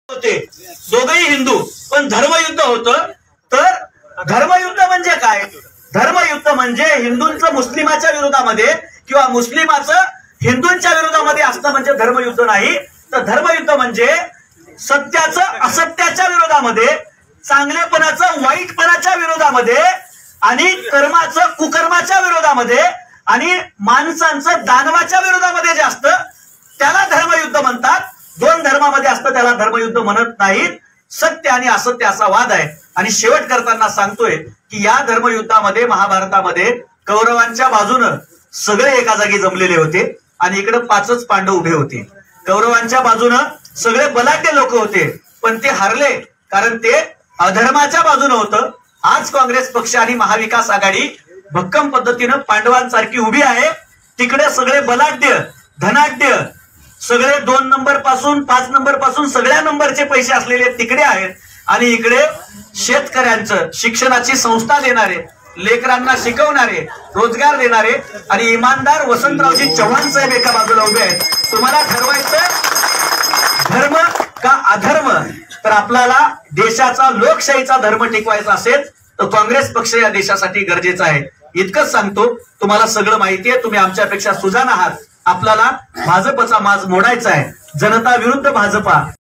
होते, दोघेही हिंदू, पण धर्मयुद्ध होतं. तर धर्मयुद्ध म्हणजे काय? धर्मयुद्ध म्हणजे हिंदूंचं मुस्लिमाच्या विरोधामध्ये किंवा मुस्लिमाचं हिंदूंच्या विरोधामध्ये असणं म्हणजे धर्मयुद्ध नाही. तर धर्मयुद्ध म्हणजे सत्याचं असत्याच्या विरोधामध्ये, चांगलेपणाचं वाईटपणाच्या विरोधामध्ये आणि कर्माचं कुकर्माच्या विरोधामध्ये आणि माणसांचं दानवाच्या विरोधामध्ये जे असतं त्याला धर्मयुद्ध म्हणतात. दोन धर्मामध्ये असतं त्याला धर्मयुद्ध म्हणत नाहीत. सत्य आणि असत्य असा वाद आहे. आणि शेवट करताना सांगतोय की या धर्मयुद्धामध्ये महाभारतामध्ये कौरवांच्या बाजूनं सगळे एका जागी जमलेले होते आणि इकडे 5च पांडव उभे होते. कौरवांच्या बाजूनं सगळे बलाढ्य लोक होते, पण ते हारले कारण ते अधर्माच्या बाजूनं होतं. आज काँग्रेस पक्ष आणि महाविकास आघाडी भक्कम पद्धतीनं पांडवांसारखी उभी आहे. तिकडे सगळे बलाढ्य धनाढ्य सगळे 2 नंबर पासून 5 नंबर पासून सगळ्या नंबरचे पैसे असलेले तिकडे आहेत आणि इकडे शेतकऱ्यांचं शिक्षणाची संस्था देणारे, लेकरांना शिकवणारे, रोजगार देणारे आणि इमानदार वसंतरावजी चव्हाण साहेब एका बाजूला उभे आहेत. तुम्हाला ठरवायचं धर्म का अधर्म? तर आपल्याला देशाचा लोकशाहीचा धर्म टिकवायचा असेल तर काँग्रेस पक्ष या देशासाठी गरजेचा आहे. इतकंच सांगतो. तुम्हाला सगळं माहिती आहे, तुम्ही आमच्यापेक्षा सुजाण आहात. आपल्याला भाजपचा माज मोडायचा आहे. जनता विरुद्ध भाजपा.